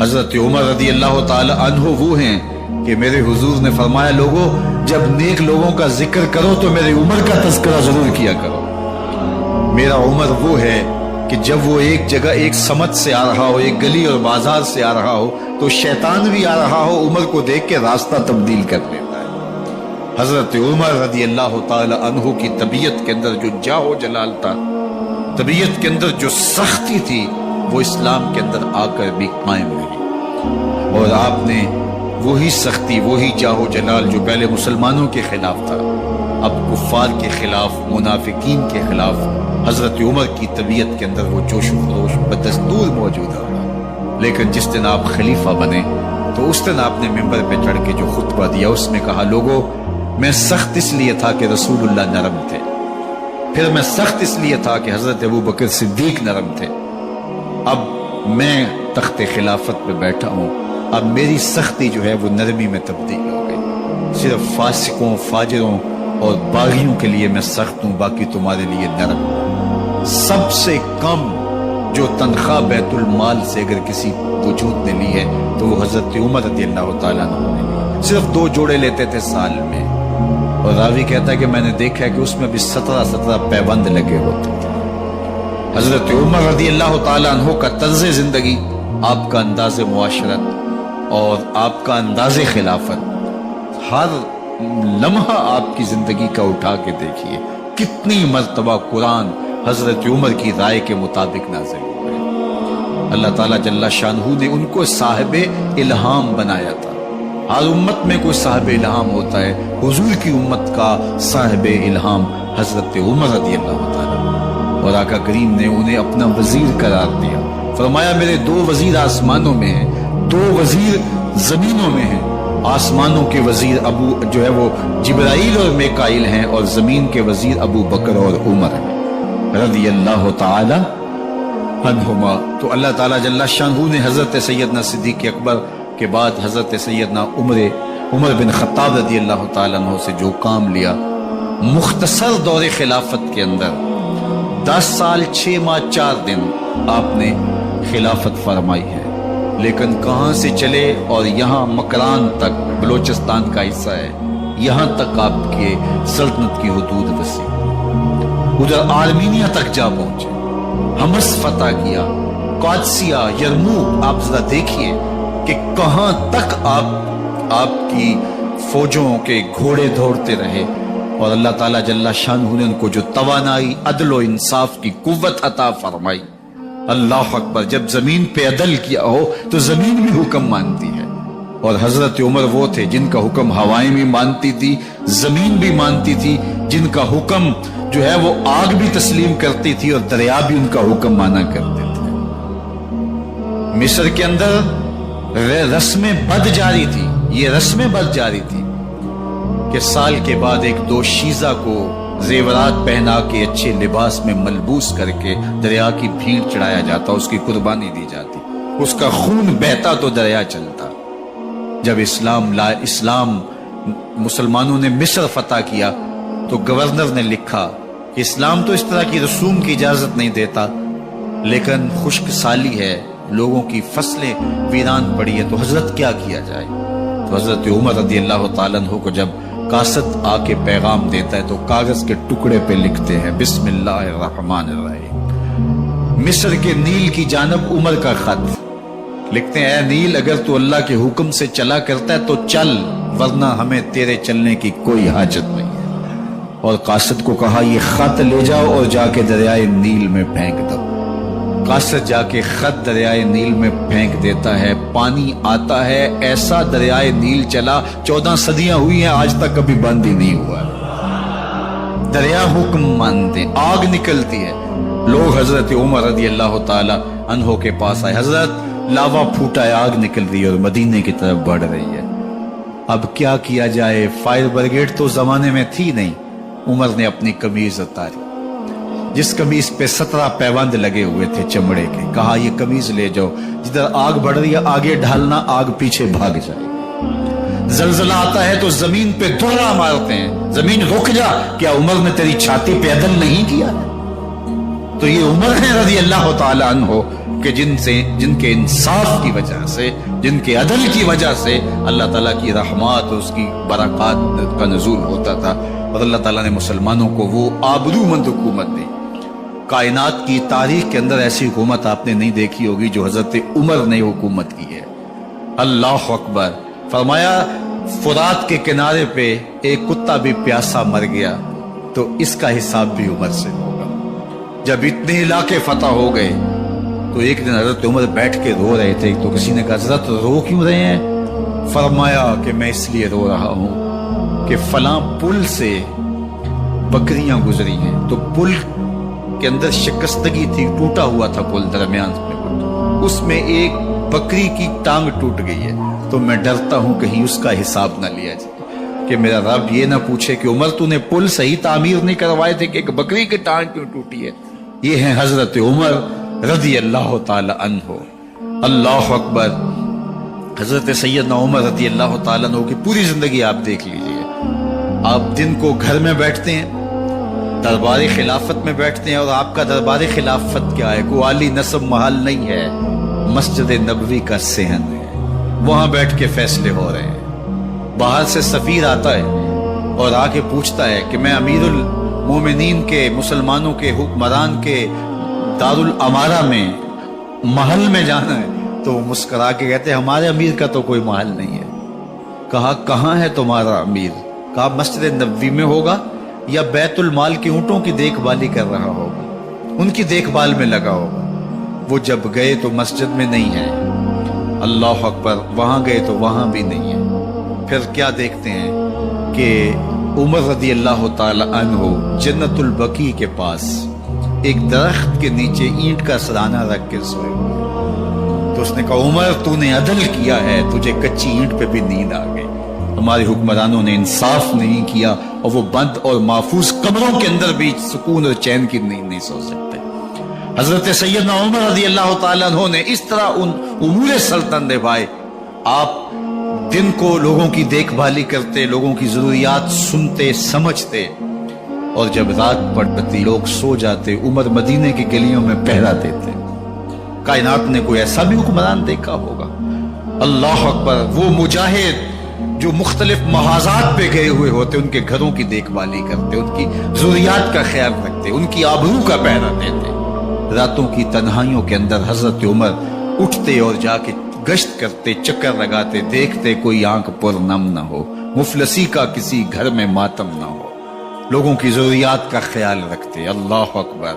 حضرت عمر رضی اللہ تعالی عنہ وہ ہیں کہ میرے حضور نے فرمایا لوگوں جب نیک لوگوں کا ذکر کرو تو میرے عمر کا تذکرہ ضرور کیا کرو. میرا عمر وہ ہے کہ جب وہ ایک جگہ ایک سمت سے آ رہا ہو، ایک گلی اور بازار سے آ رہا ہو تو شیطان بھی آ رہا ہو، عمر کو دیکھ کے راستہ تبدیل کر لیتا ہے. حضرت عمر رضی اللہ تعالی عنہ کی طبیعت کے اندر جو جاہ و جلال تھا، طبیعت کے اندر جو سختی تھی، وہ اسلام کے اندر آ کر بھی قائم رہی. اور آپ نے وہی سختی، وہی جاہ و جلال جو پہلے مسلمانوں کے خلاف تھا، اب کفار کے خلاف، منافقین کے خلاف حضرت عمر کی طبیعت کے اندر وہ جوش و خروش بدستور موجود ہے. لیکن جس دن آپ خلیفہ بنے تو اس دن آپ نے ممبر پہ چڑھ کے جو خطبہ دیا اس میں کہا لوگوں میں سخت اس لیے تھا کہ رسول اللہ نرم تھے، پھر میں سخت اس لیے تھا کہ حضرت ابوبکر صدیق نرم تھے، اب میں تخت خلافت پہ بیٹھا ہوں، اب میری سختی جو ہے وہ نرمی میں تبدیل ہو گئی. صرف فاسقوں، فاجروں اور باغیوں کے لیے میں سخت ہوں، باقی تمہارے لیے نرم. سب سے کم جو تنخواہ بیت المال سے اگر کسی وجود نے لی ہے تو وہ حضرت عمر رضی اللہ تعالیٰ عنہ نے لی. صرف 2 جوڑے لیتے تھے سال میں، اور راوی کہتا ہے کہ میں نے دیکھا ہے کہ اس میں بھی 17 پیبند لگے ہوتے تھے. حضرت عمر رضی اللہ تعالیٰ عنہ کا طرز زندگی، آپ کا انداز معاشرت اور آپ کا انداز خلافت، ہر لمحہ آپ کی زندگی کا اٹھا کے دیکھیے کتنی مرتبہ قرآن حضرت عمر کی رائے کے مطابق نازل ہوئے. اللہ تعالیٰ جل شانہ نے ان کو صاحب الہام بنایا تھا. ہر امت میں کوئی صاحب الہام ہوتا ہے، حضور کی امت کا صاحب الہام حضرت عمر رضی اللہ تعالیٰ، اور آقا کریم نے انہیں اپنا وزیر قرار دیا. فرمایا میرے 2 وزیر آسمانوں میں ہیں، 2 وزیر زمینوں میں ہیں. آسمانوں کے وزیر ابو جو ہے وہ جبرائیل اور میکائیل ہیں، اور زمین کے وزیر ابو بکر اور عمر ہیں رضی اللہ تعالی عنہما. تو اللہ تعالیٰ جل شانہ نے حضرت سیدنا صدیق اکبر کے بعد حضرت سیدنا عمر بن خطاب رضی اللہ تعالیٰ عنہ سے جو کام لیا، مختصر دور خلافت کے اندر 10 سال 6 ماہ 4 دن آپ نے خلافت فرمائی ہے. لیکن کہاں سے چلے اور یہاں مکران تک، بلوچستان کا حصہ ہے، یہاں تک آپ کے سلطنت کی حدود وسیع، ادھر آرمینیا تک جا پہنچے، حمص فتح کیا، قادسیہ، یرموک. آپ ذرا دیکھیے کہ کہاں تک آپ کی فوجوں کے گھوڑے دوڑتے رہے، اور اللہ تعالیٰ جل شانہ نے ان کو جو توانائی، عدل و انصاف کی قوت عطا فرمائی. اللہ اکبر. جب زمین پہ عدل کیا ہو تو زمین بھی حکم مانتی ہے، اور حضرت عمر وہ تھے جن کا حکم ہوائیں بھی مانتی تھی، زمین بھی مانتی تھی، جن کا حکم جو ہے وہ آگ بھی تسلیم کرتی تھی اور دریا بھی ان کا حکم مانا کرتے تھے. مصر کے اندر رسم بد جاری تھی، یہ رسم بد جاری تھی کہ سال کے بعد ایک دوشیزہ کو زیورات پہنا کے اچھے لباس میں ملبوس کر کے دریا کی بھیڑ چڑھایا جاتا، اس کی قربانی دی جاتی، اس کا خون بہتا تو دریا چلتا. جب اسلام مسلمانوں نے مصر فتح کیا تو گورنر نے لکھا کہ اسلام تو اس طرح کی رسوم کی اجازت نہیں دیتا، لیکن خشک سالی ہے، لوگوں کی فصلیں ویران پڑی ہے، تو حضرت کیا کیا جائے. تو حضرت عمر رضی اللہ تعالیٰ عنہ کو جب قاصد آ کے پیغام دیتا ہے تو کاغذ کے ٹکڑے پہ لکھتے ہیں بسم اللہ الرحمن الرحیم. مصر کے نیل کی جانب عمر کا خط لکھتے ہیں، اے نیل اگر تو اللہ کے حکم سے چلا کرتا ہے تو چل، ورنہ ہمیں تیرے چلنے کی کوئی حاجت نہیں ہے. اور قاصد کو کہا یہ خط لے جاؤ اور جا کے دریائے نیل میں پھینک دو. قاصد جا کے خط دریائے نیل میں پھینک دیتا ہے، پانی آتا ہے، ایسا دریائے نیل چلا 14 صدیاں ہوئی ہیں آج تک کبھی بند ہی نہیں ہوا. دریا حکم مانتے، آگ نکلتی ہے. لوگ حضرت عمر رضی اللہ تعالی عنہ کے پاس آئے، حضرت لاوا پھوٹا ہے، آگ نکل رہی ہے اور مدینے کی طرف بڑھ رہی ہے، اب کیا کیا جائے؟ فائر بریگیڈ تو زمانے میں تھی نہیں. عمر نے اپنی قمیض اتاری، جس قمیض پہ 17 پیوند لگے ہوئے تھے چمڑے کے، کہا یہ قمیض لے جاؤ، جدھر آگ بڑھ رہی ہے آگے ڈھالنا، آگ پیچھے بھاگ جائے. زلزلہ آتا ہے تو زمین پہ دھڑا مارتے ہیں، زمین رک جا، کیا عمر نے تیری چھاتی پہ عدل نہیں کیا؟ تو یہ عمر ہے رضی اللہ تعالی عنہ کہ جن کے انصاف کی وجہ سے، جن کے عدل کی وجہ سے اللہ تعالیٰ کی رحمات اور اس کی برکات کا نزول ہوتا تھا، اور اللہ تعالیٰ نے مسلمانوں کو وہ آبرومند حکومت دی۔ کائنات کی تاریخ کے اندر ایسی حکومت آپ نے نہیں دیکھی ہوگی جو حضرت عمر نے حکومت کی ہے۔ اللہ اکبر! فرمایا فرات کے کنارے پہ ایک کتا بھی پیاسا مر گیا تو اس کا حساب بھی عمر سے ہوگا۔ جب اتنے علاقے فتح ہو گئے تو ایک دن حضرت عمر بیٹھ کے رو رہے تھے، تو کسی نے کہا حضرت رو کیوں رہے ہیں؟ فرمایا کہ میں اس لیے رو رہا ہوں کہ فلاں پل سے بکریاں گزری ہیں، تو پل کے اندر شکستگی تھی، ٹوٹا ہوا تھا پل درمیان میں، اس میں ایک بکری کی ٹانگ ٹوٹ گئی ہے، تو میں ڈرتا ہوں کہیں اس کا حساب نہ لیا جائے، کہ میرا رب یہ نہ پوچھے کہ عمر تو نے پل صحیح تعمیر نہیں کروائے تھے کہ ایک بکری کی ٹانگ کیوں ٹوٹی ہے۔ یہ ہیں حضرت عمر رضی اللہ تعالی عنہ۔ اللہ اکبر! حضرت سیدنا عمر رضی اللہ تعالیٰ عنہ کی پوری زندگی آپ دیکھ لیجئے۔ آپ دن کو گھر میں بیٹھتے ہیں، دربار خلافت میں بیٹھتے ہیں، اور آپ کا دربار خلافت کیا ہے؟ کوئی عالی نصب محل نہیں ہے، مسجد نبوی کا صحن ہے، وہاں بیٹھ کے فیصلے ہو رہے ہیں۔ باہر سے سفیر آتا ہے اور آ کے پوچھتا ہے کہ میں امیر المومنین کے، مسلمانوں کے حکمران کے دارالامارہ میں محل میں جانا ہے، تو وہ مسکرا کے کہتے ہیں ہمارے امیر کا تو کوئی محل نہیں ہے۔ کہا کہاں ہے تمہارا امیر؟ کہا مسجد نبوی میں ہوگا یا بیت المال کے اونٹوں کی دیکھ بھالی کر رہا ہوگا، ان کی دیکھ بھال میں لگا ہوگا۔ وہ جب گئے تو مسجد میں نہیں ہے، اللہ اکبر! وہاں گئے تو وہاں بھی نہیں ہے۔ پھر کیا دیکھتے ہیں کہ عمر رضی اللہ تعالی عنہ جنت البقیع کے پاس ایک درخت کے نیچے اینٹ کا سرانہ رکھ کے سوئے ہوئے، تو اس نے کہا عمر تو نے عدل کیا ہے، تجھے کچی اینٹ پہ بھی نیند آ گئی۔ ہمارے حکمرانوں نے انصاف نہیں کیا، اور وہ بند اور محفوظ کمروں کے اندر بھی سکون اور چین کی نیند نہیں سو سکتے۔ حضرت سیدنا عمر رضی اللہ تعالیٰ عنہ نے اس طرح ان امور سلطنت نبھائے۔ آپ دن کو لوگوں کی دیکھ بھالی کرتے، لوگوں کی ضروریات سنتے سمجھتے، اور جب رات پڑتی لوگ سو جاتے، عمر مدینے کی گلیوں میں پہرا دیتے۔ کائنات نے کوئی ایسا بھی حکمران دیکھا ہوگا؟ اللہ اکبر! وہ مجاہد جو مختلف محاذات پہ گئے ہوئے ہوتے، ان کے گھروں کی دیکھ بھالی کرتے، ان کی ضروریات کا خیال رکھتے، ان کی آبرو کا پہرا دیتے۔ راتوں کی تنہائیوں کے اندر حضرت عمر اٹھتے اور جا کے گشت کرتے، چکر لگاتے، دیکھتے کوئی آنکھ پر نم نہ ہو، مفلسی کا کسی گھر میں ماتم نہ ہو، لوگوں کی ضروریات کا خیال رکھتے۔ اللہ اکبر!